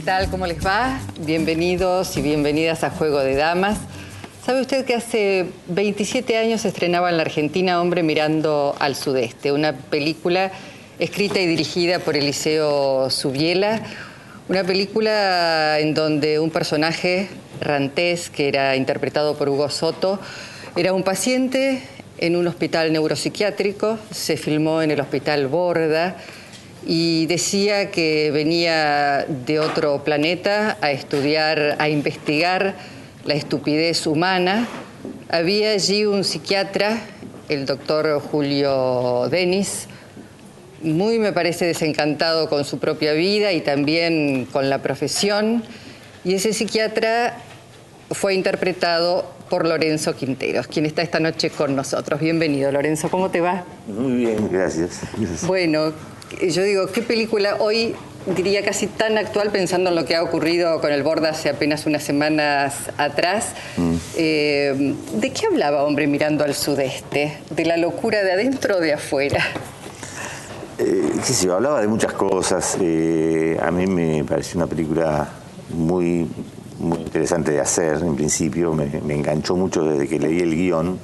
tal? ¿Cómo les va? Bienvenidos y bienvenidas a Juego de Damas. ¿Sabe usted que hace 27 años se estrenaba en la Argentina Hombre mirando al sudeste? Una película escrita y dirigida por Eliseo Subiela. Una película en donde un personaje, Rantés, que era interpretado por Hugo Soto, era un paciente en un hospital neuropsiquiátrico. Se filmó en el Hospital Borda y decía que venía de otro planeta a estudiar, a investigar la estupidez humana. Había allí un psiquiatra, el doctor Julio Denis, muy, me parece, desencantado con su propia vida y también con la profesión. Y ese psiquiatra fue interpretado por Lorenzo Quinteros, quien está esta noche con nosotros. Bienvenido, Lorenzo. ¿Cómo te va? Muy bien, gracias. Bueno, yo digo, ¿qué película hoy, diría casi tan actual, pensando en lo que ha ocurrido con el Borda hace apenas unas semanas atrás? ¿De qué hablaba Hombre mirando al sudeste? ¿De la locura de adentro o de afuera? Qué sé yo, hablaba de muchas cosas. A mí me pareció una película muy interesante de hacer, en principio. Me enganchó mucho desde que leí el guión.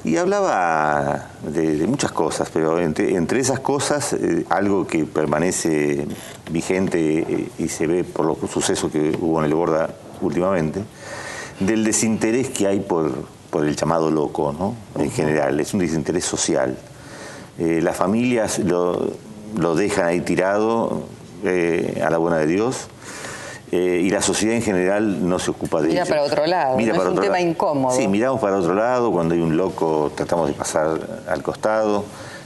Y hablaba de muchas cosas, pero entre esas cosas, algo que permanece vigente y se ve por los sucesos que hubo en el Borda últimamente, del desinterés que hay por el llamado loco, ¿no? En general, es un desinterés social. Las familias lo dejan ahí tirado a la buena de Dios. Y la sociedad en general no se ocupa de ello. Mira para otro lado, Mira no para es un tema incómodo. Sí, miramos para otro lado, cuando hay un loco tratamos de pasar al costado.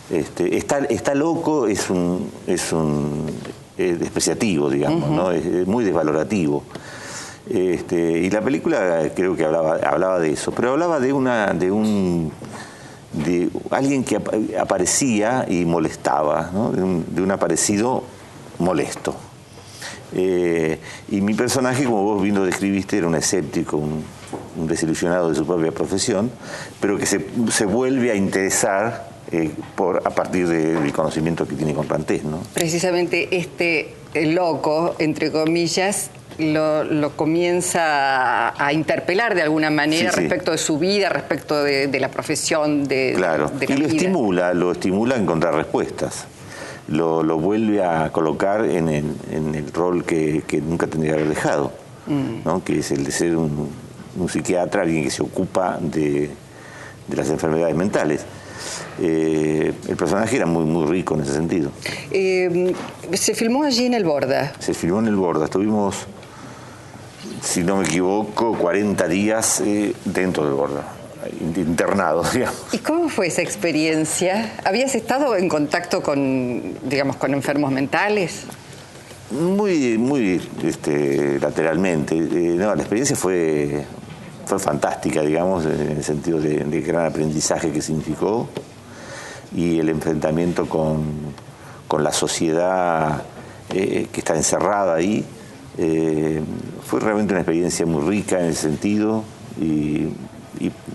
Está loco es un despreciativo, digamos, ¿no? Es muy desvalorativo. Y la película creo que hablaba de eso, pero hablaba de alguien que aparecía y molestaba, ¿no? de un aparecido molesto. Y mi personaje, como vos bien lo describiste, era un escéptico, un desilusionado de su propia profesión, pero que se vuelve a interesar a partir del conocimiento que tiene con Rantés, ¿no? Precisamente el loco, entre comillas, lo comienza a interpelar de alguna manera, sí, respecto de su vida, respecto de la profesión, claro, de la y vida. lo estimula a encontrar respuestas. Lo vuelve a colocar en el rol que nunca tendría que haber dejado, ¿no? Que es el de ser un psiquiatra, alguien que se ocupa de las enfermedades mentales. El personaje era muy rico en ese sentido. ¿Se filmó allí en el Borda? Se filmó en el Borda. Estuvimos, si no me equivoco, 40 días dentro del Borda, internado, digamos. ¿Y cómo fue esa experiencia? ¿Habías estado en contacto con enfermos mentales? Muy lateralmente. No, la experiencia fue fantástica, digamos, en el sentido de gran aprendizaje que significó y el enfrentamiento con la sociedad que está encerrada ahí. Fue realmente una experiencia muy rica en ese sentido y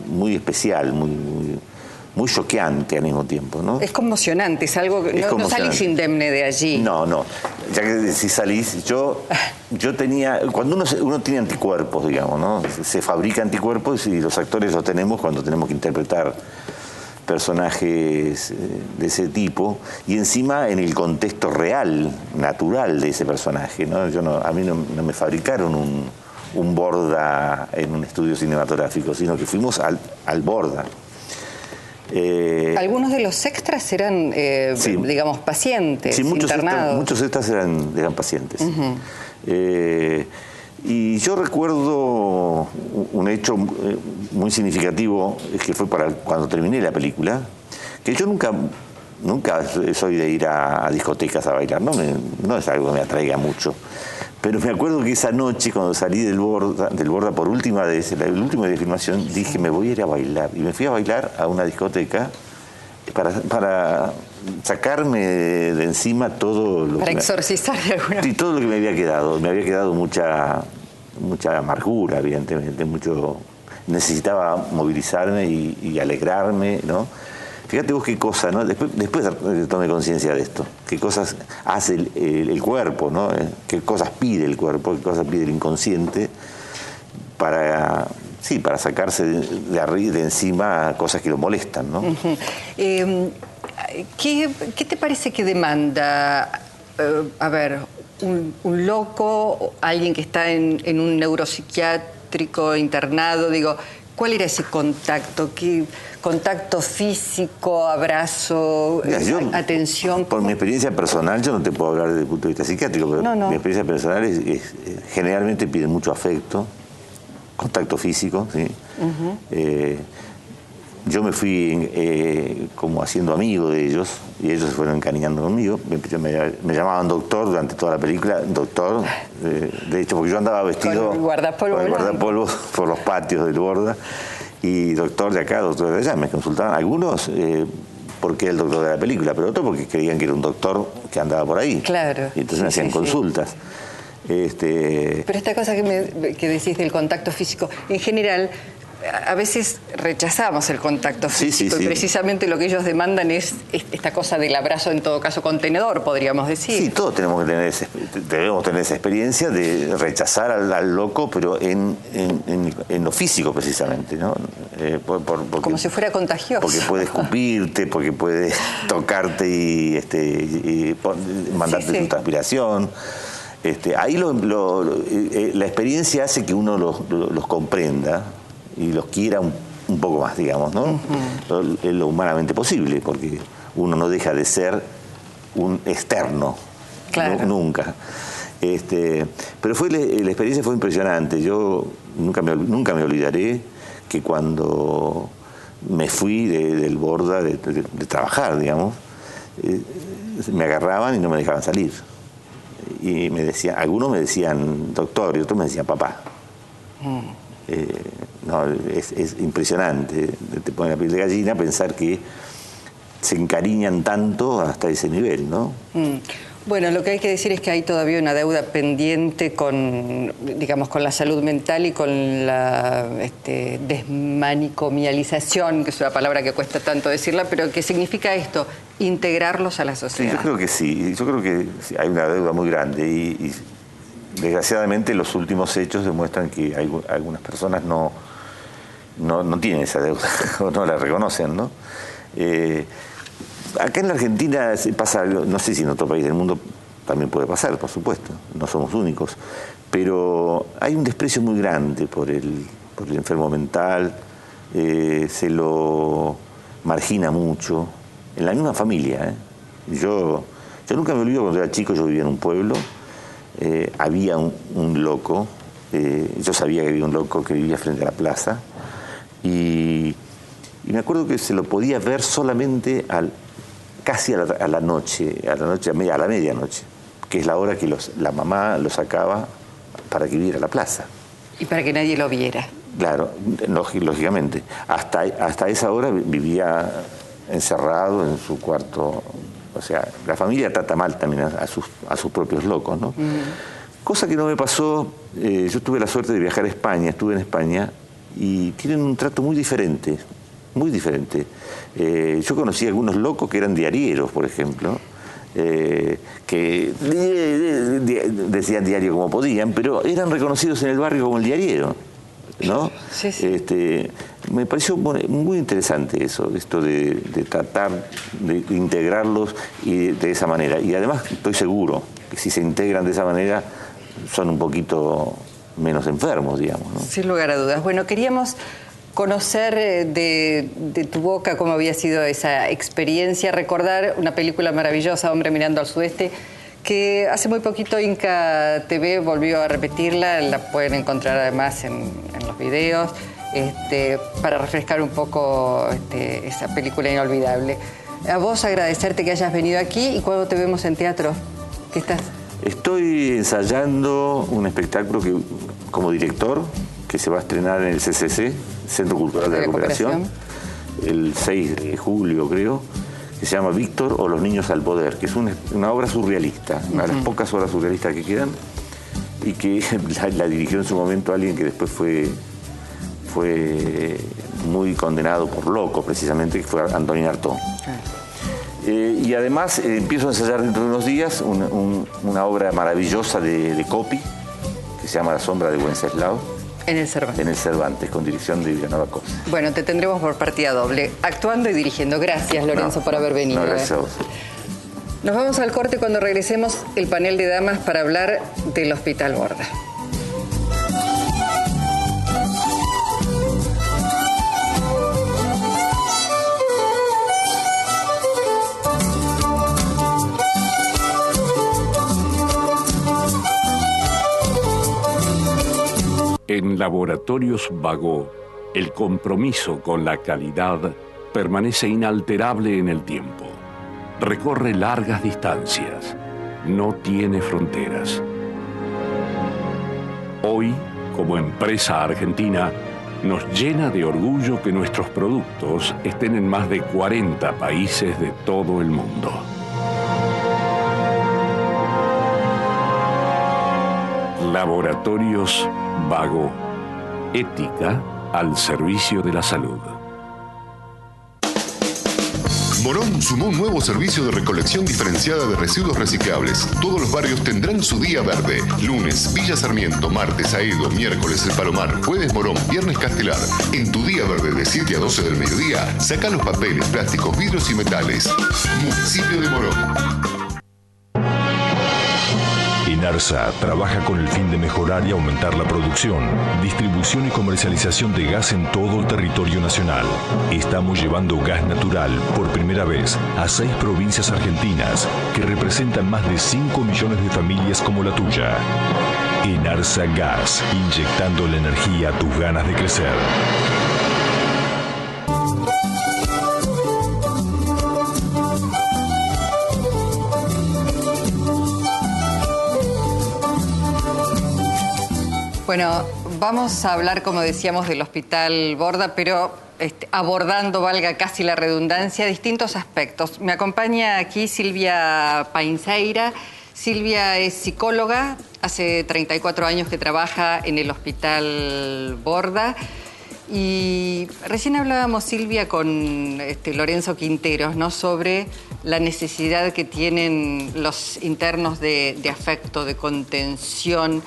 muy especial, muy choqueante al mismo tiempo, ¿no? Es conmocionante, es algo que no salís indemne de allí. No, ya que si salís, yo tenía, cuando uno tiene anticuerpos, digamos, ¿no? Se fabrica anticuerpos y los actores los tenemos cuando tenemos que interpretar personajes de ese tipo y encima en el contexto real, natural de ese personaje, ¿no? A mí no me fabricaron un Borda en un estudio cinematográfico, sino que fuimos al Borda. Algunos de los extras eran, sí, digamos, pacientes, sí, internados. Muchos extras eran pacientes. Y yo recuerdo un hecho muy significativo, que fue para cuando terminé la película, que yo nunca soy de ir a discotecas a bailar, no es algo que me atraiga mucho. Pero me acuerdo que esa noche, cuando salí del Borda por última vez, el último día de filmación, dije, me voy a ir a bailar. Y me fui a bailar a una discoteca para sacarme de encima todo lo para exorcizar de alguna manera. Todo lo que me había quedado. Me había quedado mucha amargura, evidentemente. Necesitaba movilizarme y alegrarme, ¿no? Fíjate vos qué cosa, ¿no? Después tomé conciencia de esto. Qué cosas hace el cuerpo, ¿no? Qué cosas pide el cuerpo, qué cosas pide el inconsciente para sacarse de arriba, de encima, cosas que lo molestan, ¿no? ¿Qué te parece que demanda, a ver, un loco, alguien que está en un neuropsiquiátrico internado? Digo, ¿cuál era ese contacto? ¿Qué contacto físico, abrazo, Mira, atención? Por mi experiencia personal, yo no te puedo hablar desde el punto de vista psiquiátrico, pero mi experiencia personal generalmente pide mucho afecto, contacto físico, ¿sí? Yo me fui como haciendo amigo de ellos y ellos se fueron encariñando conmigo. Me llamaban doctor durante toda la película, doctor. De hecho, porque yo andaba vestido con guardapolvo por los patios del Borda. Y doctor de acá, doctor de allá. Me consultaban algunos porque era el doctor de la película, pero otros porque creían que era un doctor que andaba por ahí. Claro. Y entonces me hacían consultas. Pero esta cosa que decís del contacto físico, en general, a veces rechazamos el contacto físico y precisamente lo que ellos demandan es esta cosa del abrazo, en todo caso contenedor, podríamos decir. Sí, todos debemos tener esa experiencia de rechazar al loco, pero en lo físico precisamente, ¿no? Como si fuera contagioso. Porque puede escupirte, porque puede tocarte y mandarte tu transpiración. Ahí la experiencia hace que uno los comprenda y los quiera un poco más, digamos, ¿no? Es lo humanamente posible, porque uno no deja de ser un externo, claro. Nunca. Pero la experiencia fue impresionante. Yo nunca me olvidaré que cuando me fui del Borda de trabajar, digamos, me agarraban y no me dejaban salir. Y algunos me decían doctor y otros me decían papá. No, es impresionante, te pone la piel de gallina pensar que se encariñan tanto hasta ese nivel, ¿no? Bueno, lo que hay que decir es que hay todavía una deuda pendiente con la salud mental y con la desmanicomialización, que es una palabra que cuesta tanto decirla, pero que significa esto, integrarlos a la sociedad. Sí, yo creo que sí, hay una deuda muy grande y desgraciadamente los últimos hechos demuestran que algunas personas no tienen esa deuda o no la reconocen, ¿no? Acá en la Argentina pasa algo, no sé si en otro país del mundo también puede pasar, por supuesto, no somos únicos, pero hay un desprecio muy grande por el enfermo mental, se lo margina mucho, en la misma familia. Yo nunca me olvido cuando era chico, yo vivía en un pueblo, había un loco, yo sabía que había un loco que vivía frente a la plaza, y me acuerdo que se lo podía ver solamente casi a la medianoche, que es la hora que la mamá lo sacaba para que viera la plaza. Y para que nadie lo viera. Claro, lógicamente. Hasta esa hora vivía encerrado en su cuarto. O sea, la familia trata mal también a sus propios locos, ¿no? Cosa que no me pasó. Yo tuve la suerte de viajar a España, estuve en España, y tienen un trato muy diferente. Muy diferente. Yo conocí a algunos locos que eran diarieros, por ejemplo, que decían diario como podían, pero eran reconocidos en el barrio como el diariero, ¿no? Sí, sí. Me pareció muy interesante esto de tratar de integrarlos de esa manera. Y además estoy seguro que si se integran de esa manera son un poquito menos enfermos, digamos, ¿no? Sin lugar a dudas. Bueno, queríamos conocer de tu boca cómo había sido esa experiencia, recordar una película maravillosa, Hombre mirando al sudeste, que hace muy poquito Inca TV volvió a repetirla, la pueden encontrar además en los videos, para refrescar un poco esa película inolvidable. A vos agradecerte que hayas venido aquí. ¿Y cuándo te vemos en teatro? ¿Qué estás? Estoy ensayando un espectáculo como director que se va a estrenar en el CCC, Centro Cultural de Recuperación, el 6 de julio creo, que se llama Víctor o los niños al poder, que es una obra surrealista, una de las pocas obras surrealistas que quedan, y que la dirigió en su momento alguien que después fue fue muy condenado por loco, precisamente, que fue Antonín Artaud. Y además empiezo a ensayar dentro de unos días una obra maravillosa de Coppi, que se llama La sombra de Wenceslao. En el Cervantes. En el Cervantes, con dirección de Vilanova Cosa. Bueno, te tendremos por partida doble, actuando y dirigiendo. Gracias, Lorenzo, por haber venido. No, gracias a vos. Nos vamos al corte. Cuando regresemos, el panel de damas para hablar del Hospital Borda. En Laboratorios Vago, el compromiso con la calidad permanece inalterable en el tiempo. Recorre largas distancias, no tiene fronteras. Hoy, como empresa argentina, nos llena de orgullo que nuestros productos estén en más de 40 países de todo el mundo. Laboratorios Vago. Ética al servicio de la salud. Morón sumó un nuevo servicio de recolección diferenciada de residuos reciclables. Todos los barrios tendrán su día verde. Lunes, Villa Sarmiento. Martes, Aedo. Miércoles, El Palomar. Jueves, Morón. Viernes, Castelar. En tu día verde de 7 a 12 del mediodía, saca los papeles, plásticos, vidrios y metales. Municipio de Morón. ENARSA trabaja con el fin de mejorar y aumentar la producción, distribución y comercialización de gas en todo el territorio nacional. Estamos llevando gas natural por primera vez a 6 provincias argentinas que representan más de 5 millones de familias como la tuya. ENARSA Gas, inyectando la energía a tus ganas de crecer. Bueno, vamos a hablar, como decíamos, del Hospital Borda, pero abordando, valga casi la redundancia, distintos aspectos. Me acompaña aquí Silvia Painceira. Silvia es psicóloga, hace 34 años que trabaja en el Hospital Borda. Y recién hablábamos, Silvia, con Lorenzo Quinteros, ¿no?, sobre la necesidad que tienen los internos de afecto, de contención.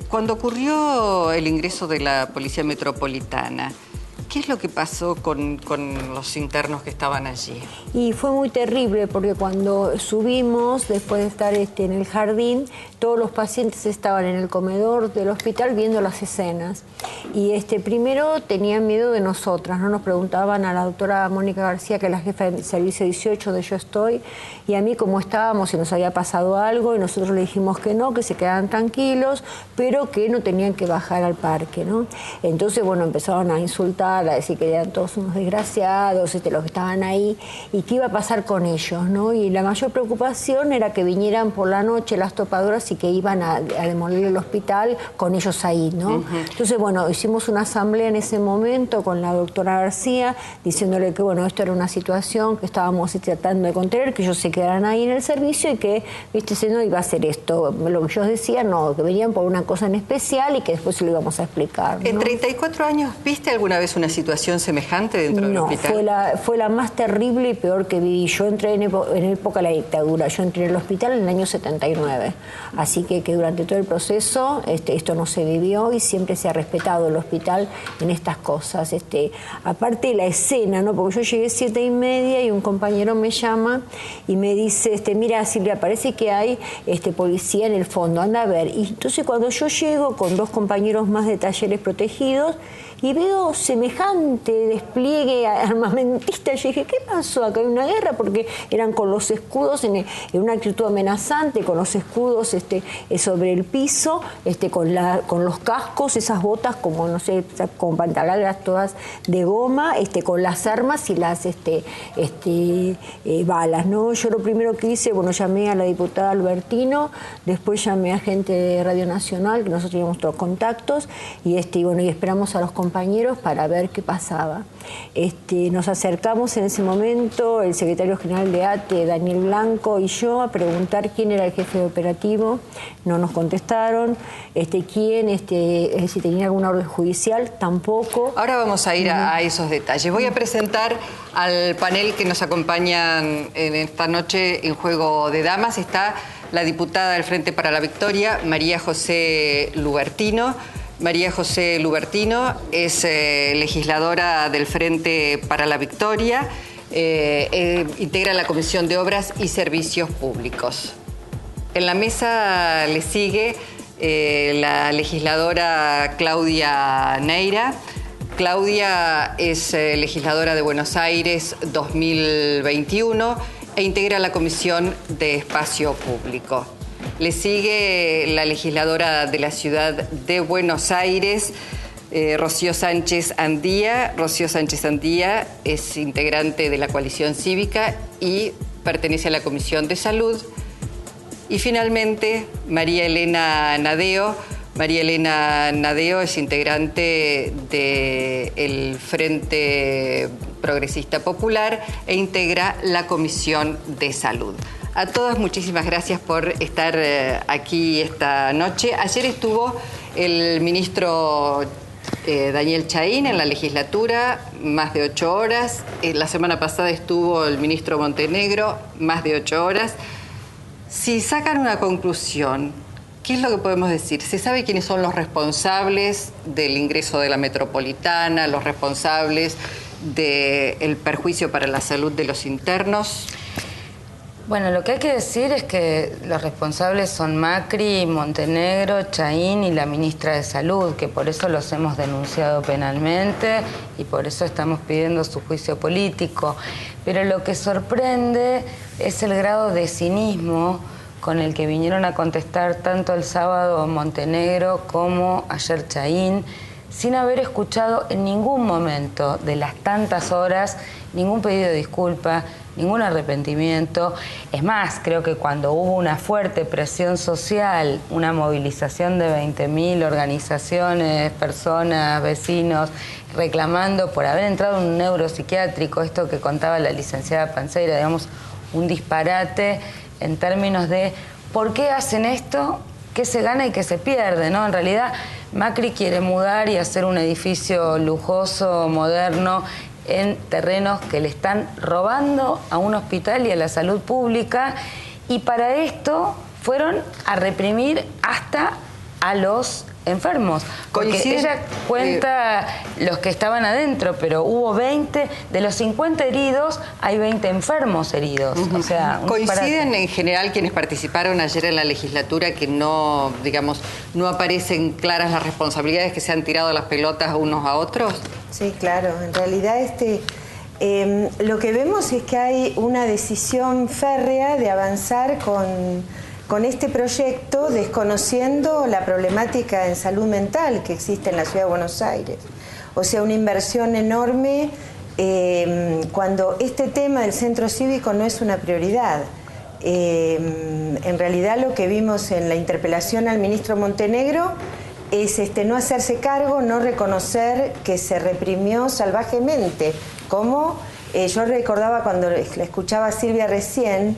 Cuando ocurrió el ingreso de la Policía Metropolitana, ¿qué es lo que pasó con los internos que estaban allí? Y fue muy terrible porque cuando subimos, después de estar en el jardín, todos los pacientes estaban en el comedor del hospital viendo las escenas. Y primero tenían miedo de nosotras, ¿no? Nos preguntaban a la doctora Mónica García, que es la jefa del servicio 18 de Yo Estoy, y a mí cómo estábamos, si nos había pasado algo, y nosotros le dijimos que no, que se quedaran tranquilos, pero que no tenían que bajar al parque, ¿no? Entonces, bueno, empezaron a insultar, a decir que eran todos unos desgraciados, los que estaban ahí, y qué iba a pasar con ellos, ¿no? Y la mayor preocupación era que vinieran por la noche las topadoras y que iban a demoler el hospital con ellos ahí, ¿no? Entonces, bueno, hicimos una asamblea en ese momento con la doctora García, diciéndole que, bueno, esto era una situación que estábamos tratando de contener, que ellos se quedaran ahí en el servicio y que, se no iba a hacer esto. Lo que yo decía, no, que venían por una cosa en especial y que después se lo íbamos a explicar, ¿no? En 34 años, ¿viste alguna vez una situación semejante dentro del hospital? No, fue la más terrible y peor que viví. Yo entré en época de la dictadura, yo entré en el hospital en el año 79, así que durante todo el proceso esto no se vivió y siempre se ha respetado el hospital en estas cosas. Aparte de la escena, ¿no? Porque yo llegué 7:30 y un compañero me llama y me dice, mira, Silvia, parece que hay policía en el fondo, anda a ver. Y entonces cuando yo llego con 2 compañeros más de talleres protegidos y veo semejante despliegue armamentista, yo dije, ¿qué pasó? Acá hay una guerra, porque eran con los escudos en una actitud amenazante, con los escudos sobre el piso, con los cascos, esas botas como, no sé, con pantalones todas de goma, con las armas y las balas, ¿no? Yo lo primero que hice, bueno, llamé a la diputada Albertino, después llamé a gente de Radio Nacional, que nosotros teníamos todos contactos, y bueno, y esperamos a los compañeros compañeros para ver qué pasaba. Nos acercamos en ese momento, el secretario general de ATE, Daniel Blanco, y yo, a preguntar quién era el jefe de operativo. No nos contestaron. ¿Quién? Si tenía alguna orden judicial, tampoco. Ahora vamos a ir a esos detalles. Voy a presentar al panel que nos acompañan en esta noche en Juego de Damas. Está la diputada del Frente para la Victoria, María José Lubertino. María José Lubertino es legisladora del Frente para la Victoria, integra la Comisión de Obras y Servicios Públicos. En la mesa le sigue la legisladora Claudia Neira. Claudia es legisladora de Buenos Aires 2021 e integra la Comisión de Espacio Público. Le sigue la legisladora de la ciudad de Buenos Aires, Rocío Sánchez Andía. Rocío Sánchez Andía es integrante de la Coalición Cívica y pertenece a la Comisión de Salud. Y finalmente, María Elena Nadeo. María Elena Nadeo es integrante del Frente Progresista Popular e integra la Comisión de Salud. A todas, muchísimas gracias por estar aquí esta noche. Ayer estuvo el ministro Daniel Chahín en la legislatura, más de 8 horas. La semana pasada estuvo el ministro Montenegro, más de 8 horas. Si sacan una conclusión, ¿qué es lo que podemos decir? ¿Se sabe quiénes son los responsables del ingreso de la metropolitana, los responsables del perjuicio para la salud de los internos? Bueno, lo que hay que decir es que los responsables son Macri, Montenegro, Chahín y la ministra de Salud, que por eso los hemos denunciado penalmente y por eso estamos pidiendo su juicio político. Pero lo que sorprende es el grado de cinismo con el que vinieron a contestar tanto el sábado Montenegro como ayer Chahín, sin haber escuchado en ningún momento de las tantas horas ningún pedido de disculpa, ningún arrepentimiento. Es más, creo que cuando hubo una fuerte presión social, una movilización de 20.000 organizaciones, personas, vecinos, reclamando por haber entrado en un neuropsiquiátrico, esto que contaba la licenciada Panseira, digamos, un disparate en términos de por qué hacen esto, qué se gana y qué se pierde, ¿no? En realidad, Macri quiere mudar y hacer un edificio lujoso, moderno, en terrenos que le están robando a un hospital y a la salud pública, y para esto fueron a reprimir hasta a los enfermos. Porque ella cuenta los que estaban adentro, pero hubo 20, de los 50 heridos, hay 20 enfermos heridos. O sea, ¿coinciden en general quienes participaron ayer en la legislatura que no, digamos, no aparecen claras las responsabilidades, que se han tirado las pelotas unos a otros? Sí, claro. En realidad lo que vemos es que hay una decisión férrea de avanzar con este proyecto, desconociendo la problemática en salud mental que existe en la ciudad de Buenos Aires. O sea, una inversión enorme cuando este tema del centro cívico no es una prioridad. En realidad lo que vimos en la interpelación al ministro Montenegro es no hacerse cargo, no reconocer que se reprimió salvajemente. Como yo recordaba cuando la escuchaba a Silvia recién,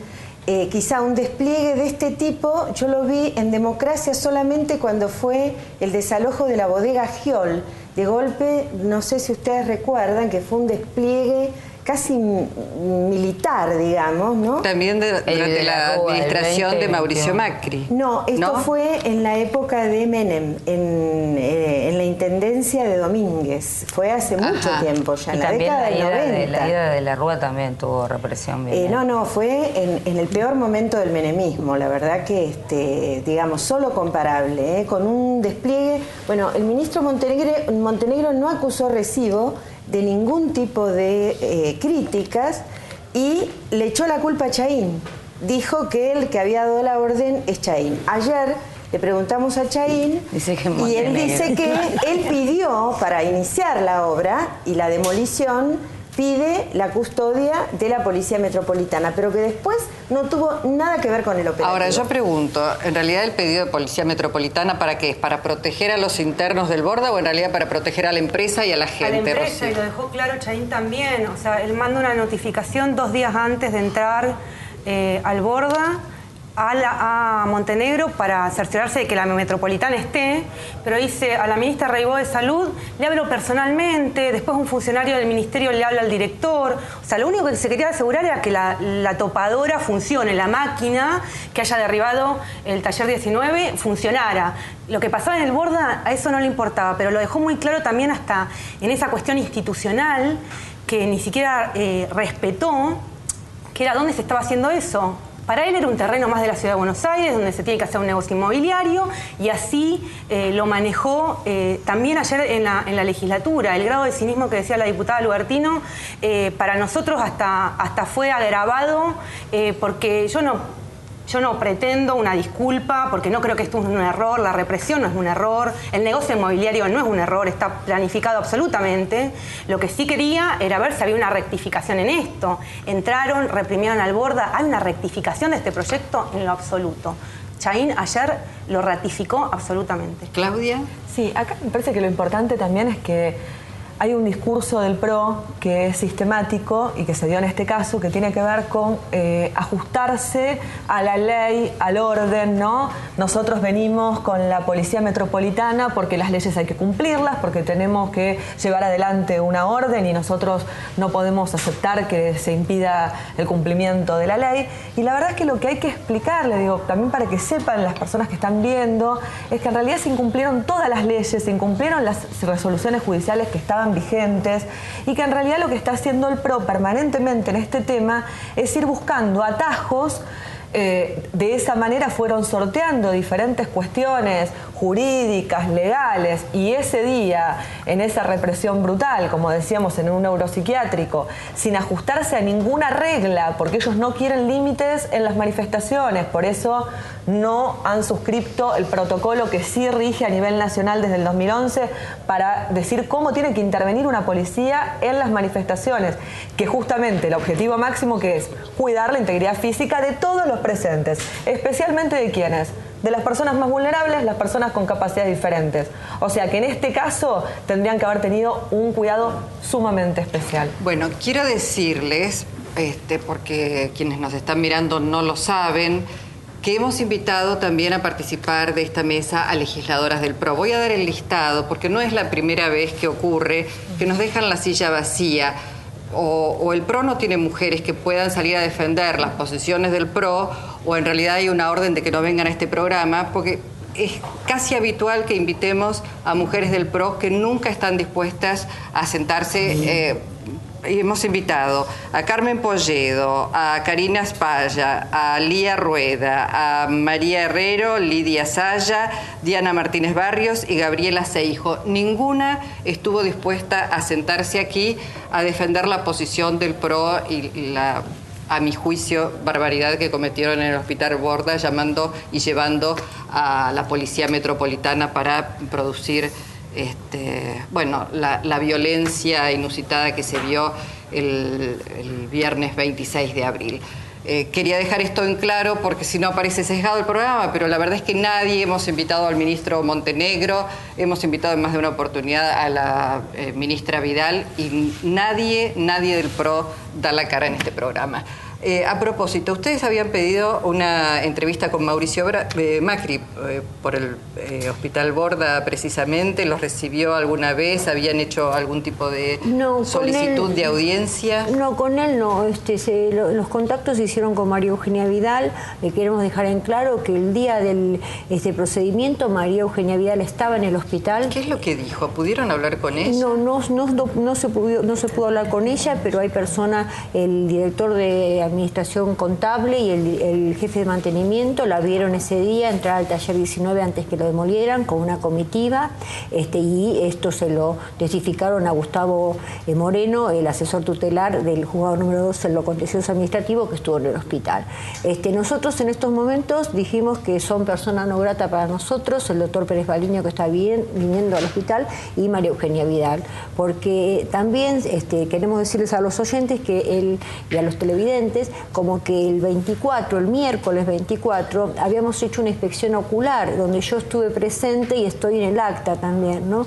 quizá un despliegue de este tipo, yo lo vi en democracia solamente cuando fue el desalojo de la bodega Giol. De golpe, no sé si ustedes recuerdan, que fue un despliegue casi militar, digamos, ¿no? También durante la administración de Mauricio Macri. No, esto fue en la época de Menem, en la intendencia de Domínguez. Fue hace mucho tiempo ya, en la década del 90. La ida de la Rúa también tuvo represión. No, fue en el peor momento del menemismo, la verdad que, digamos, solo comparable, con un despliegue. Bueno, el ministro Montenegro no acusó recibo de ningún tipo de críticas y le echó la culpa a Chahín. Dijo que el que había dado la orden es Chahín. Ayer le preguntamos a Chahín y él dice que él pidió para iniciar la obra y la demolición, pide la custodia de la Policía Metropolitana, pero que después no tuvo nada que ver con el operativo. Ahora, yo pregunto, ¿en realidad el pedido de Policía Metropolitana para qué es? ¿Para proteger a los internos del Borda o en realidad para proteger a la empresa y a la gente? A la empresa, Rocío. y lo dejó claro Chahín también. O sea, él manda una notificación 2 días antes de entrar al Borda, a Montenegro, para cerciorarse de que la Metropolitana esté, pero dice a la ministra Reibó de Salud, le hablo personalmente, después un funcionario del ministerio le habla al director. O sea, lo único que se quería asegurar era que la topadora funcione, la máquina que haya derribado el taller 19 funcionara. Lo que pasaba en el Borda, a eso no le importaba, pero lo dejó muy claro también hasta en esa cuestión institucional, que ni siquiera respetó, que era dónde se estaba haciendo eso. Para él era un terreno más de la Ciudad de Buenos Aires, donde se tiene que hacer un negocio inmobiliario, y así lo manejó también ayer en la legislatura. El grado de cinismo que decía la diputada Lubertino, para nosotros hasta fue agravado, porque yo no pretendo una disculpa, porque no creo que esto es un error, la represión no es un error, el negocio inmobiliario no es un error, está planificado absolutamente. Lo que sí quería era ver si había una rectificación en esto. Entraron, reprimieron al Borda, ¿hay una rectificación de este proyecto? En lo absoluto. Chahín ayer lo ratificó absolutamente. ¿Claudia? Sí, acá me parece que lo importante también es que hay un discurso del PRO que es sistemático y que se dio en este caso, que tiene que ver con ajustarse a la ley, al orden, ¿no? Nosotros venimos con la Policía Metropolitana porque las leyes hay que cumplirlas, porque tenemos que llevar adelante una orden y nosotros no podemos aceptar que se impida el cumplimiento de la ley. Y la verdad es que lo que hay que explicarle, digo, también para que sepan las personas que están viendo, es que en realidad se incumplieron todas las leyes, se incumplieron las resoluciones judiciales que estaban vigentes, y que en realidad lo que está haciendo el PRO permanentemente en este tema es ir buscando atajos. De esa manera fueron sorteando diferentes cuestiones jurídicas, legales, y ese día, en esa represión brutal, como decíamos, en un neuropsiquiátrico, sin ajustarse a ninguna regla, porque ellos no quieren límites en las manifestaciones, por eso no han suscrito el protocolo que sí rige a nivel nacional desde el 2011 para decir cómo tiene que intervenir una policía en las manifestaciones, que justamente el objetivo máximo que es cuidar la integridad física de todos los presentes, especialmente de quienes, de las personas más vulnerables, las personas con capacidades diferentes. O sea que en este caso tendrían que haber tenido un cuidado sumamente especial. Bueno, quiero decirles, porque quienes nos están mirando no lo saben, que hemos invitado también a participar de esta mesa a legisladoras del PRO. Voy a dar el listado, porque no es la primera vez que ocurre que nos dejan la silla vacía. O el PRO no tiene mujeres que puedan salir a defender las posiciones del PRO, o en realidad hay una orden de que no vengan a este programa, porque es casi habitual que invitemos a mujeres del PRO que nunca están dispuestas a sentarse. Hemos invitado a Carmen Polledo, a Karina Spalla, a Lía Rueda, a María Herrero, Lidia Saya, Diana Martínez Barrios y Gabriela Seijo. Ninguna estuvo dispuesta a sentarse aquí a defender la posición del PRO y la, a mi juicio, barbaridad que cometieron en el Hospital Borda, llamando y llevando a la Policía Metropolitana para producir la violencia inusitada que se vio el viernes 26 de abril. Quería dejar esto en claro porque si no parece sesgado el programa, pero la verdad es que nadie, hemos invitado al ministro Montenegro, hemos invitado en más de una oportunidad a la ministra Vidal y nadie del PRO da la cara en este programa. A propósito, ustedes habían pedido una entrevista con Mauricio Macri por el Hospital Borda precisamente. ¿Los recibió alguna vez? ¿Habían hecho algún tipo de solicitud de audiencia? No, con él no. Los contactos se hicieron con María Eugenia Vidal. Le queremos dejar en claro que el día del procedimiento María Eugenia Vidal estaba en el hospital. ¿Qué es lo que dijo? ¿Pudieron hablar con ella? No se pudo hablar con ella, pero hay personas, el director de la administración contable y el jefe de mantenimiento la vieron ese día entrar al taller 19 antes que lo demolieran con una comitiva, y esto se lo testificaron a Gustavo Moreno, el asesor tutelar del juzgado número 2 en lo contencioso administrativo, que estuvo en el hospital. Nosotros en estos momentos dijimos que son personas no grata para nosotros, el doctor Pérez Baliño, que está viniendo al hospital, y María Eugenia Vidal, porque también queremos decirles a los oyentes y a los televidentes, como que el miércoles 24, habíamos hecho una inspección ocular, donde yo estuve presente y estoy en el acta también, ¿no?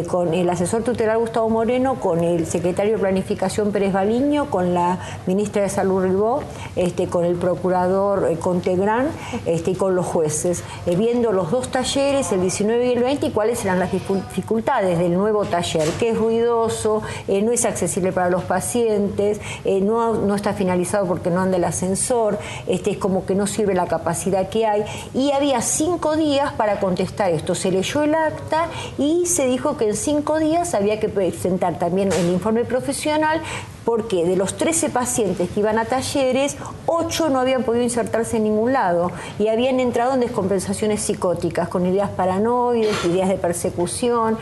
Con el asesor tutelar Gustavo Moreno, con el secretario de Planificación Pérez Baliño, con la ministra de Salud Ribó, con el procurador Contegrán, y con los jueces, viendo los dos talleres, el 19 y el 20, y cuáles eran las dificultades del nuevo taller, que es ruidoso, no es accesible para los pacientes, no está finalizado porque no anda el ascensor, es como que no sirve la capacidad que hay, y había 5 días para contestar esto. Se leyó el acta y se dijo que en 5 días había que presentar también el informe profesional, porque de los 13 pacientes que iban a talleres, 8 no habían podido insertarse en ningún lado y habían entrado en descompensaciones psicóticas, con ideas paranoides, ideas de persecución,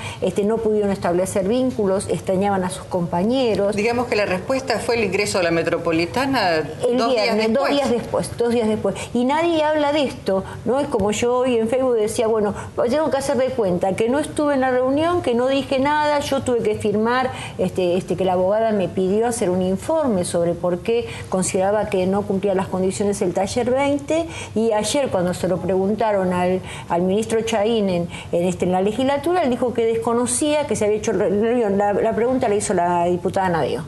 no pudieron establecer vínculos, extrañaban a sus compañeros. Digamos que la respuesta fue el ingreso a la Metropolitana el viernes, 2 días después. Y nadie habla de esto, ¿no? Es como yo hoy en Facebook decía, bueno, tengo que hacer de cuenta que no estuve en la reunión, que no dije nada, yo tuve que firmar, que la abogada me pidió hacer un informe sobre por qué consideraba que no cumplía las condiciones del taller 20, y ayer cuando se lo preguntaron al ministro Chaín en la legislatura, él dijo que desconocía que se había hecho reunión. La pregunta la hizo la diputada Nadeo.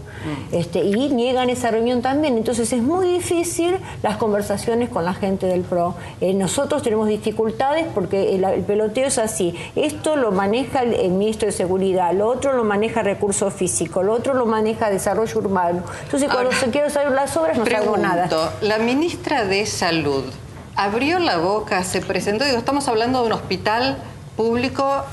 Y niegan esa reunión también. Entonces es muy difícil las conversaciones con la gente del PRO. Nosotros tenemos dificultades porque el peloteo es así. Esto lo maneja el ministro de Seguridad, lo otro lo maneja Recursos Físicos, lo otro lo maneja Desarrollo Urbano. Entonces cuando se quieren saber las obras no salgo nada. La ministra de Salud abrió la boca, se presentó, estamos hablando de un hospital público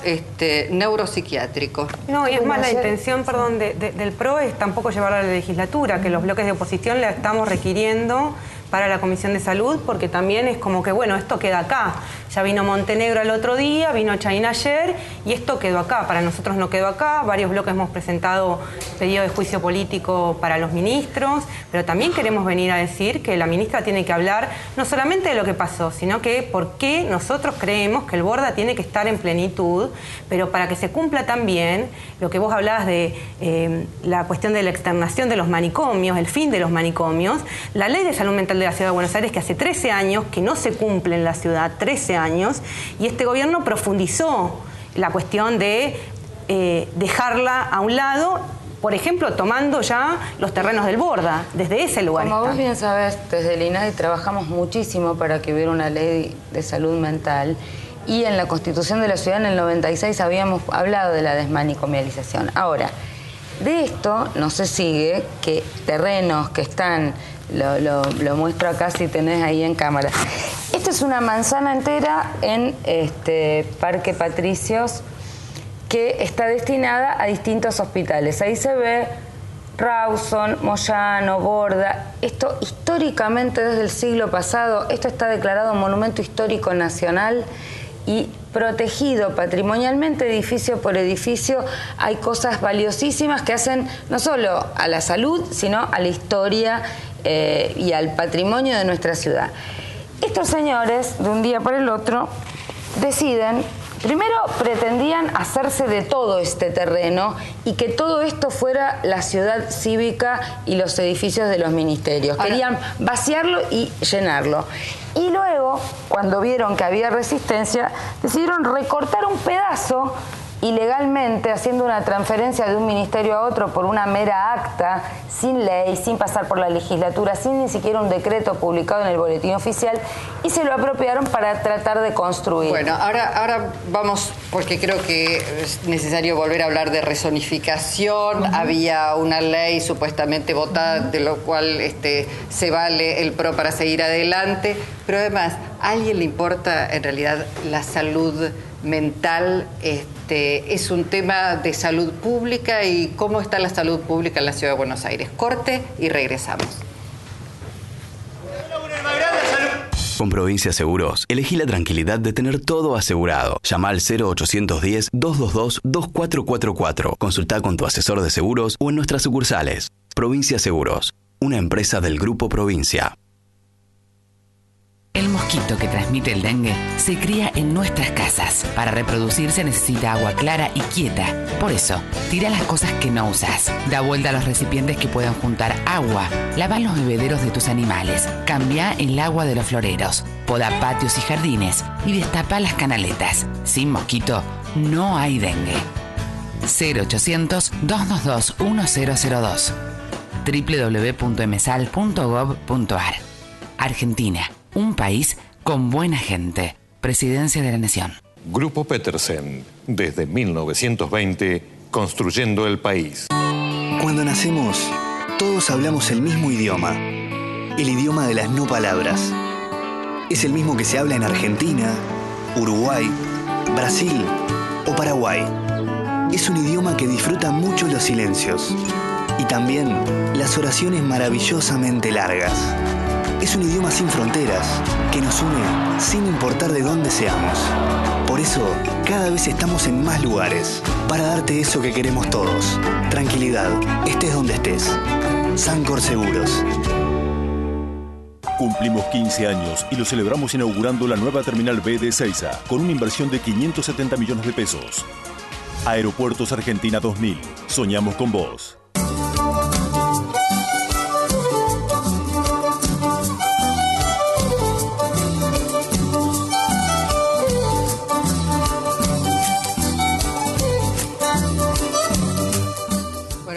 neuropsiquiátrico. No, y es más, la intención, del PRO es tampoco llevarla a la legislatura, que los bloques de oposición la estamos requiriendo para la Comisión de Salud, porque también es como que, bueno, esto queda acá. Ya vino Montenegro el otro día, vino Chaín ayer, y esto quedó acá. Para nosotros no quedó acá. Varios bloques hemos presentado pedido de juicio político para los ministros, pero también queremos venir a decir que la ministra tiene que hablar no solamente de lo que pasó, sino que por qué nosotros creemos que el Borda tiene que estar en plenitud, pero para que se cumpla también lo que vos hablabas de la cuestión de la externación de los manicomios, el fin de los manicomios, la ley de salud mental de la Ciudad de Buenos Aires, que hace 13 años que no se cumple en la ciudad, 13 años, y este gobierno profundizó la cuestión de dejarla a un lado, por ejemplo, tomando ya los terrenos del Borda, desde ese lugar. Como vos bien sabés, desde el INADI trabajamos muchísimo para que hubiera una ley de salud mental, y en la Constitución de la Ciudad en el 96 habíamos hablado de la desmanicomialización. Ahora, de esto no se sigue que terrenos que están, lo muestro acá si tenés ahí en cámara. Esta es una manzana entera en Parque Patricios que está destinada a distintos hospitales. Ahí se ve Rawson, Moyano, Borda. Esto históricamente desde el siglo pasado, esto está declarado Monumento Histórico Nacional y protegido patrimonialmente, edificio por edificio. Hay cosas valiosísimas que hacen no solo a la salud, sino a la historia y al patrimonio de nuestra ciudad. Estos señores, de un día para el otro, deciden, primero pretendían hacerse de todo este terreno y que todo esto fuera la ciudad cívica y los edificios de los ministerios. Querían vaciarlo y llenarlo. Y luego, cuando vieron que había resistencia, decidieron recortar un pedazo ilegalmente, haciendo una transferencia de un ministerio a otro por una mera acta, sin ley, sin pasar por la legislatura, sin ni siquiera un decreto publicado en el boletín oficial, y se lo apropiaron para tratar de construir. Bueno, ahora vamos, porque creo que es necesario volver a hablar de rezonificación. Había una ley supuestamente votada, de lo cual se vale el PRO para seguir adelante, pero además, ¿a alguien le importa en realidad la salud mental? Es un tema de salud pública. ¿Y cómo está la salud pública en la Ciudad de Buenos Aires? Corte y regresamos. Con Provincia Seguros, elegí la tranquilidad de tener todo asegurado. Llama al 0810-222-2444. Consulta con tu asesor de seguros o en nuestras sucursales. Provincia Seguros, una empresa del Grupo Provincia. El mosquito que transmite el dengue se cría en nuestras casas. Para reproducirse necesita agua clara y quieta. Por eso, tira las cosas que no usas. Da vuelta a los recipientes que puedan juntar agua. Lava los bebederos de tus animales. Cambia el agua de los floreros. Poda patios y jardines. Y destapa las canaletas. Sin mosquito, no hay dengue. 0800-222-1002. www.msal.gov.ar. Argentina. Un país con buena gente. Presidencia de la Nación. Grupo Petersen, desde 1920, construyendo el país. Cuando nacemos, todos hablamos el mismo idioma. El idioma de las no palabras. Es el mismo que se habla en Argentina, Uruguay, Brasil o Paraguay. Es un idioma que disfruta mucho los silencios y también las oraciones maravillosamente largas. Es un idioma sin fronteras, que nos une sin importar de dónde seamos. Por eso, cada vez estamos en más lugares, para darte eso que queremos todos. Tranquilidad, estés donde estés. Sancor Seguros. Cumplimos 15 años y lo celebramos inaugurando la nueva Terminal B de Ezeiza, con una inversión de 570 millones de pesos. Aeropuertos Argentina 2000. Soñamos con vos.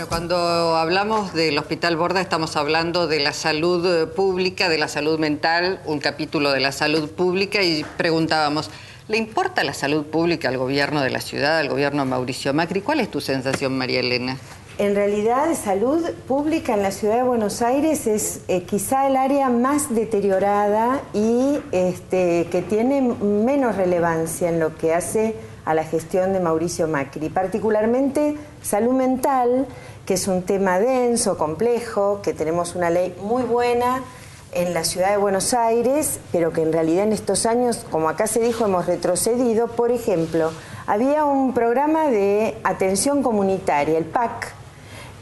Cuando hablamos del Hospital Borda estamos hablando de la salud pública, de la salud mental, un capítulo de la salud pública, y preguntábamos, ¿le importa la salud pública al gobierno de la ciudad, al gobierno de Mauricio Macri? ¿Cuál es tu sensación, María Elena? En realidad, salud pública en la ciudad de Buenos Aires es quizá el área más deteriorada y que tiene menos relevancia en lo que hace a la gestión de Mauricio Macri. Particularmente salud mental, que es un tema denso, complejo, que tenemos una ley muy buena en la ciudad de Buenos Aires, pero que en realidad en estos años, como acá se dijo, hemos retrocedido. Por ejemplo, había un programa de atención comunitaria, el PAC,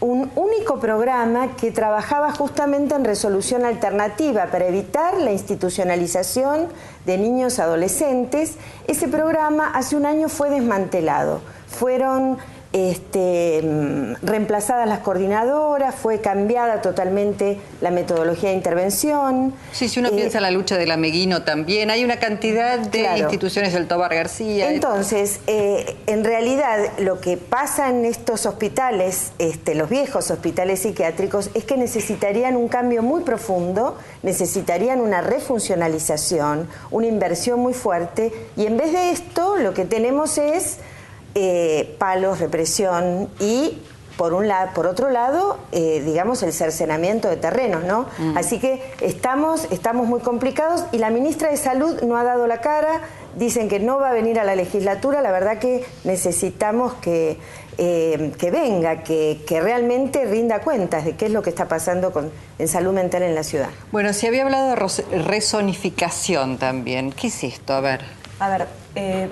un único programa que trabajaba justamente en resolución alternativa para evitar la institucionalización de niños adolescentes. Ese programa hace un año fue desmantelado. Fueron reemplazadas las coordinadoras, fue cambiada totalmente la metodología de intervención. Sí, si uno piensa en la lucha del Ameguino también, hay una cantidad de instituciones del Tobar García. Entonces, en realidad, lo que pasa en estos hospitales, los viejos hospitales psiquiátricos, es que necesitarían un cambio muy profundo, necesitarían una refuncionalización, una inversión muy fuerte, y en vez de esto, lo que tenemos es palos, represión y, por otro lado, digamos, el cercenamiento de terrenos, ¿no? Así que estamos muy complicados y la ministra de Salud no ha dado la cara, dicen que no va a venir a la legislatura. La verdad que necesitamos que venga, que realmente rinda cuentas de qué es lo que está pasando en salud mental en la ciudad. Bueno, se había hablado de rezonificación también. ¿Qué es esto? A ver,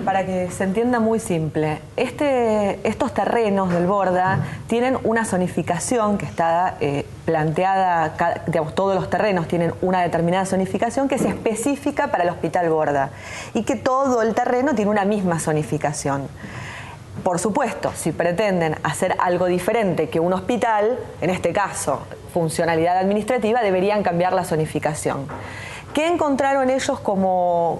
para que se entienda muy simple, estos terrenos del Borda tienen una zonificación que está planteada, digamos, todos los terrenos tienen una determinada zonificación que es específica para el Hospital Borda y que todo el terreno tiene una misma zonificación. Por supuesto, si pretenden hacer algo diferente que un hospital, en este caso funcionalidad administrativa, deberían cambiar la zonificación. ¿Qué encontraron ellos como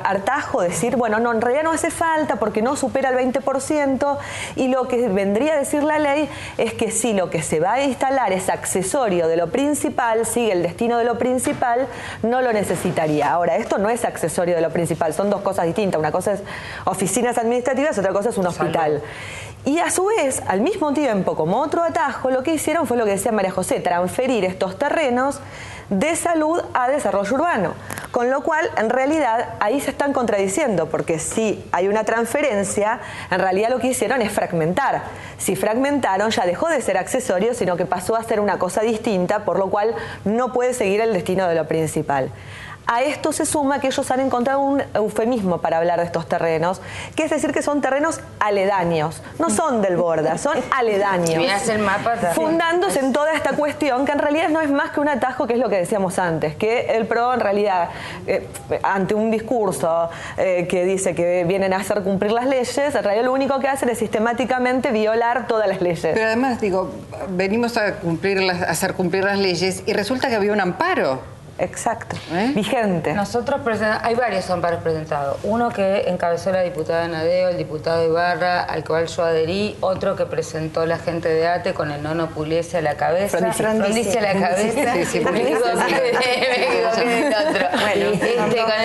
hartazgo? Decir, bueno, no, en realidad no hace falta porque no supera el 20%, y lo que vendría a decir la ley es que si lo que se va a instalar es accesorio de lo principal, sigue el destino de lo principal, no lo necesitaría. Ahora, esto no es accesorio de lo principal, son dos cosas distintas. Una cosa es oficinas administrativas, otra cosa es un hospital. Y a su vez, al mismo tiempo, como otro atajo, lo que hicieron fue lo que decía María José, transferir estos terrenos de salud a desarrollo urbano. Con lo cual, en realidad, ahí se están contradiciendo, porque si hay una transferencia, en realidad lo que hicieron es fragmentar. Si fragmentaron, ya dejó de ser accesorio, sino que pasó a ser una cosa distinta, por lo cual no puede seguir el destino de lo principal. A esto se suma que ellos han encontrado un eufemismo para hablar de estos terrenos, que es decir que son terrenos aledaños, no son del Borda, son aledaños. Me hace el mapa fundándose en toda esta cuestión, que en realidad no es más que un atajo, que es lo que decíamos antes, que el PRO en realidad, ante un discurso que dice que vienen a hacer cumplir las leyes, en realidad lo único que hacen es sistemáticamente violar todas las leyes. Pero además, digo, venimos a hacer cumplir las leyes y resulta que había un amparo. Exacto, vigente. Nosotros hay varios amparos presentados. Uno que encabezó la diputada Nadeo, el diputado Ibarra, al cual yo adherí. Otro que presentó la gente de ATE con el Nono Pugliese a la cabeza. Frondizi a la cabeza. Sí, sí, con el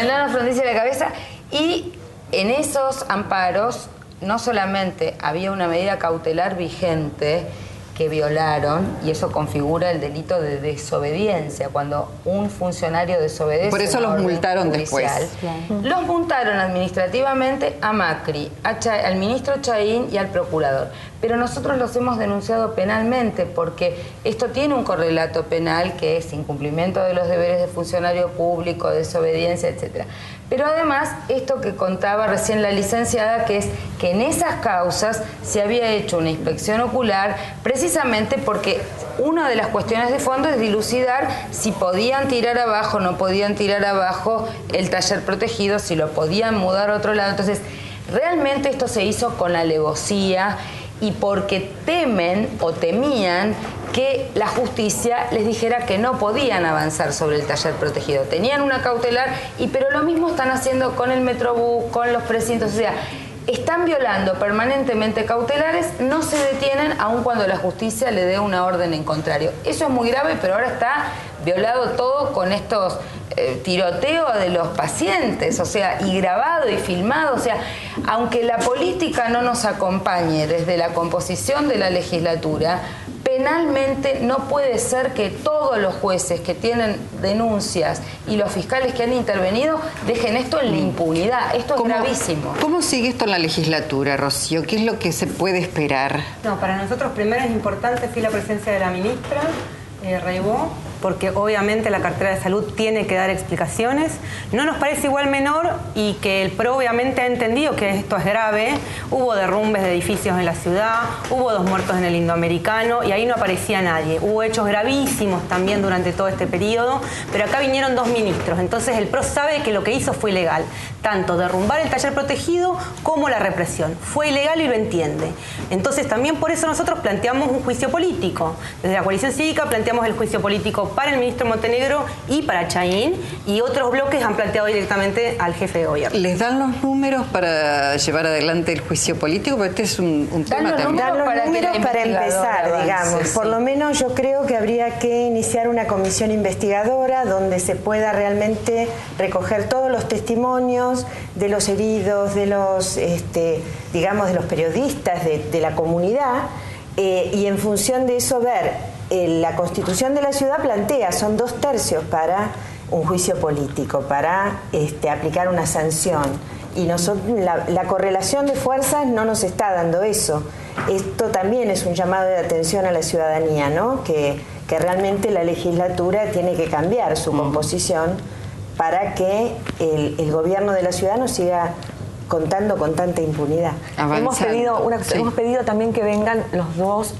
Nono Frondizi a la cabeza. Y en esos amparos no solamente había una medida cautelar vigente que violaron, y eso configura el delito de desobediencia, cuando un funcionario desobedece. Por eso los multaron judicial, después. Claro. Los multaron administrativamente a Macri, al ministro Chayín y al procurador. Pero nosotros los hemos denunciado penalmente porque esto tiene un correlato penal que es incumplimiento de los deberes de funcionario público, desobediencia, etc. Pero además, esto que contaba recién la licenciada, que es que en esas causas se había hecho una inspección ocular precisamente porque una de las cuestiones de fondo es dilucidar si podían tirar abajo, no podían tirar abajo el taller protegido, si lo podían mudar a otro lado. Entonces, realmente esto se hizo con alevosía y porque temen o temían que la justicia les dijera que no podían avanzar sobre el taller protegido. Tenían una cautelar, pero lo mismo están haciendo con el Metrobús, con los precintos. O sea, están violando permanentemente cautelares, no se detienen aun cuando la justicia le dé una orden en contrario. Eso es muy grave, pero ahora está violado todo con estos tiroteos de los pacientes, o sea, y grabado y filmado. O sea, aunque la política no nos acompañe desde la composición de la legislatura, penalmente no puede ser que todos los jueces que tienen denuncias y los fiscales que han intervenido dejen esto en la impunidad. Esto es gravísimo. ¿Cómo sigue esto en la legislatura, Rocío? ¿Qué es lo que se puede esperar? No, para nosotros primero es importante la presencia de la ministra Reibó, porque obviamente la cartera de salud tiene que dar explicaciones. No nos parece igual menor y que el PRO obviamente ha entendido que esto es grave. Hubo derrumbes de edificios en la ciudad, hubo 2 muertos en el Indoamericano y ahí no aparecía nadie. Hubo hechos gravísimos también durante todo este periodo, pero acá vinieron 2 ministros. Entonces el PRO sabe que lo que hizo fue ilegal, tanto derrumbar el taller protegido como la represión. Fue ilegal y lo entiende. Entonces también por eso nosotros planteamos un juicio político. Desde la coalición cívica planteamos el juicio político para el ministro Montenegro y para Chayín, y otros bloques han planteado directamente al jefe de gobierno. ¿Les dan los números para llevar adelante el juicio político? Porque este es un tema también. Dan los números para empezar, digamos. Por lo menos yo creo que habría que iniciar una comisión investigadora donde se pueda realmente recoger todos los testimonios de los heridos, de los, digamos, de los periodistas, de la comunidad, y en función de eso ver. La Constitución de la ciudad plantea, son 2/3 para un juicio político, para aplicar una sanción. Y la correlación de fuerzas no nos está dando eso. Esto también es un llamado de atención a la ciudadanía, ¿no? Que realmente la legislatura tiene que cambiar su composición para que el gobierno de la ciudad no siga contando con tanta impunidad. Hemos pedido también que vengan los 2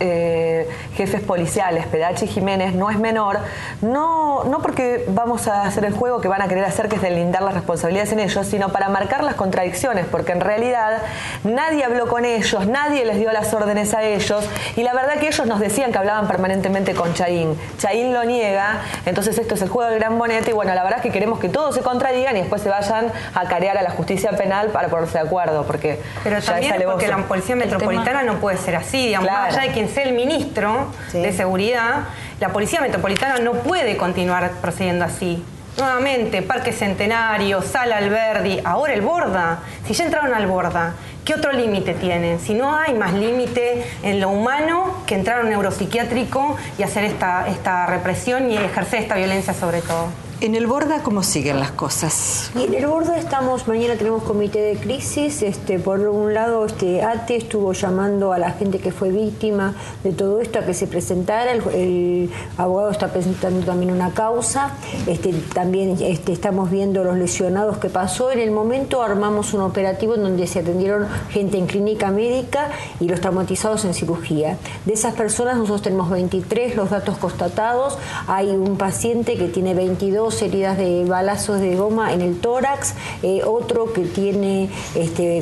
jefes policiales, Pedachi y Jiménez. No es menor, no porque vamos a hacer el juego que van a querer hacer, que es deslindar las responsabilidades en ellos, sino para marcar las contradicciones, porque en realidad nadie habló con ellos, nadie les dio las órdenes a ellos, y la verdad que ellos nos decían que hablaban permanentemente con Chayín. Chayín lo niega, entonces esto es el juego del gran bonete, y bueno, la verdad es que queremos que todos se contradigan y después se vayan a carear a la justicia penal para ponerse de acuerdo, porque pero ya también es porque la policía metropolitana no puede ser así, digamos, claro. Más allá de quien sea el ministro de seguridad, la policía metropolitana no puede continuar procediendo así. Nuevamente, Parque Centenario, Sala Alberdi, ahora el Borda. Si ya entraron al Borda, ¿qué otro límite tienen? Si no hay más límite en lo humano que entrar a un neuropsiquiátrico y hacer esta represión y ejercer esta violencia sobre todo. En el Borda, ¿cómo siguen las cosas? Y en el Borda mañana tenemos comité de crisis. Por un lado, ATE estuvo llamando a la gente que fue víctima de todo esto a que se presentara. El abogado está presentando también una causa. También estamos viendo los lesionados que pasó. En el momento armamos un operativo en donde se atendieron gente en clínica médica y los traumatizados en cirugía. De esas personas nosotros tenemos 23 los datos constatados. Hay un paciente que tiene 22 heridas de balazos de goma en el tórax, otro que tiene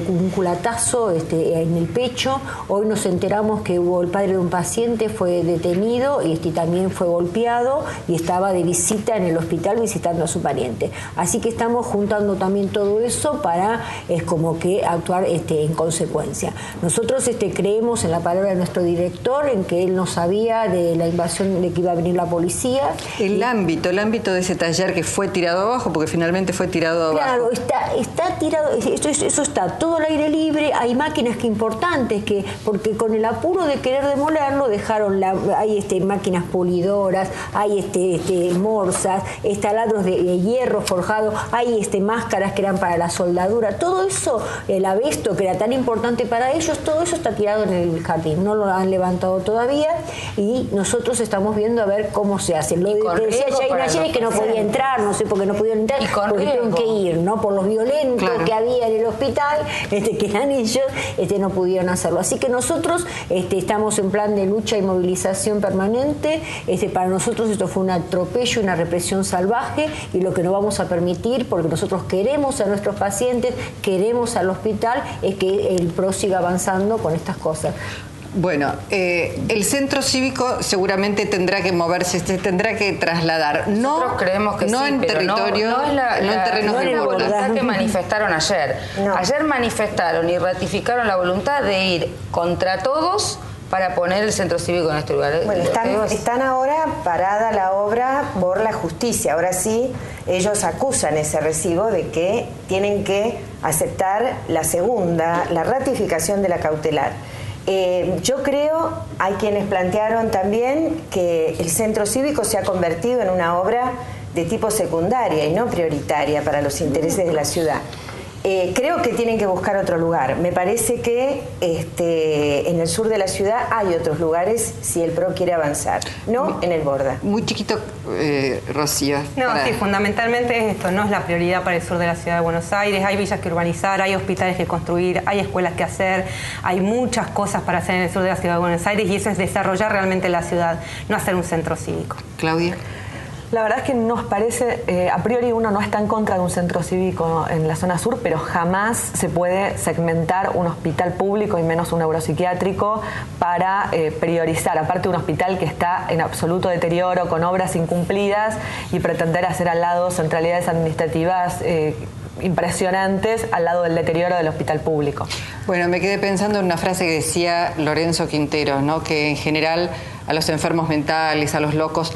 un culatazo en el pecho. Hoy nos enteramos que el padre de un paciente fue detenido y también fue golpeado y estaba de visita en el hospital visitando a su pariente. Así que estamos juntando también todo eso para actuar en consecuencia. Nosotros creemos en la palabra de nuestro director, en que él no sabía de la invasión, de que iba a venir la policía. El ámbito de ese taller que fue tirado abajo, porque finalmente fue tirado abajo. Claro, está tirado, eso está todo al aire libre. Hay máquinas importantes porque con el apuro de querer demolerlo dejaron, hay máquinas polidoras, hay morsas, taladros de hierro forjado, hay máscaras que eran para la soldadura, todo eso, el abesto que era tan importante para ellos, todo eso está tirado en el jardín, no lo han levantado todavía y nosotros estamos viendo a ver cómo se hace. Lo que decía Jaina ayer es que no podía entrar, no sé por qué no pudieron entrar, porque tuvieron que ir, ¿no? Por los violentos que había en el hospital, que eran ellos, no pudieron hacerlo. Así que nosotros estamos en plan de lucha y movilización permanente. Para nosotros esto fue un atropello, una represión salvaje y lo que no vamos a permitir, porque nosotros queremos a nuestros pacientes, queremos al hospital, es que el PRO siga avanzando con estas cosas. Bueno, el centro cívico seguramente tendrá que moverse, se tendrá que trasladar. Nosotros creemos que no sí, en territorio, no en terrenos de la voluntad que manifestaron ayer. No. Ayer manifestaron y ratificaron la voluntad de ir contra todos para poner el centro cívico en este lugar. Bueno, están ahora parada la obra por la justicia. Ahora sí, ellos acusan ese recibo de que tienen que aceptar la ratificación de la cautelar. Yo creo, hay quienes plantearon también que el centro cívico se ha convertido en una obra de tipo secundaria y no prioritaria para los intereses de la ciudad. Creo que tienen que buscar otro lugar. Me parece que en el sur de la ciudad hay otros lugares si el PRO quiere avanzar, no en el Borda. Muy chiquito, Rocío. No, sí, fundamentalmente es esto, no es la prioridad para el sur de la ciudad de Buenos Aires. Hay villas que urbanizar, hay hospitales que construir, hay escuelas que hacer, hay muchas cosas para hacer en el sur de la ciudad de Buenos Aires y eso es desarrollar realmente la ciudad, no hacer un centro cívico. Claudia. La verdad es que nos parece, a priori uno no está en contra de un centro cívico en la zona sur, pero jamás se puede segmentar un hospital público y menos un neuropsiquiátrico para priorizar, aparte de un hospital que está en absoluto deterioro, con obras incumplidas y pretender hacer al lado centralidades administrativas impresionantes al lado del deterioro del hospital público. Bueno, me quedé pensando en una frase que decía Lorenzo Quintero, ¿no? Que en general a los enfermos mentales, a los locos,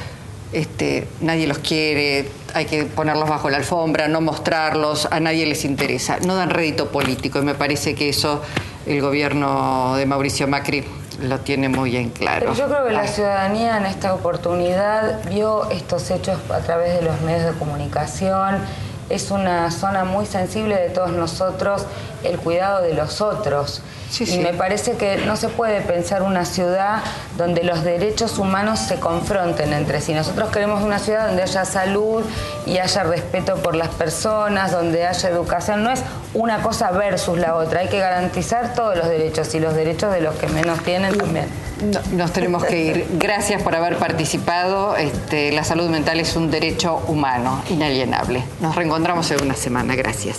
nadie los quiere, hay que ponerlos bajo la alfombra, no mostrarlos, a nadie les interesa, no dan rédito político y me parece que eso el gobierno de Mauricio Macri lo tiene muy en claro. Pero yo creo que la ciudadanía en esta oportunidad vio estos hechos a través de los medios de comunicación. Es una zona muy sensible de todos nosotros, el cuidado de los otros. Sí, sí. Y me parece que no se puede pensar una ciudad donde los derechos humanos se confronten entre sí. Nosotros queremos una ciudad donde haya salud y haya respeto por las personas, donde haya educación. No es una cosa versus la otra. Hay que garantizar todos los derechos y los derechos de los que menos tienen también. Nos tenemos que ir. Gracias por haber participado. La salud mental es un derecho humano, inalienable. Nos reencontramos en una semana. Gracias.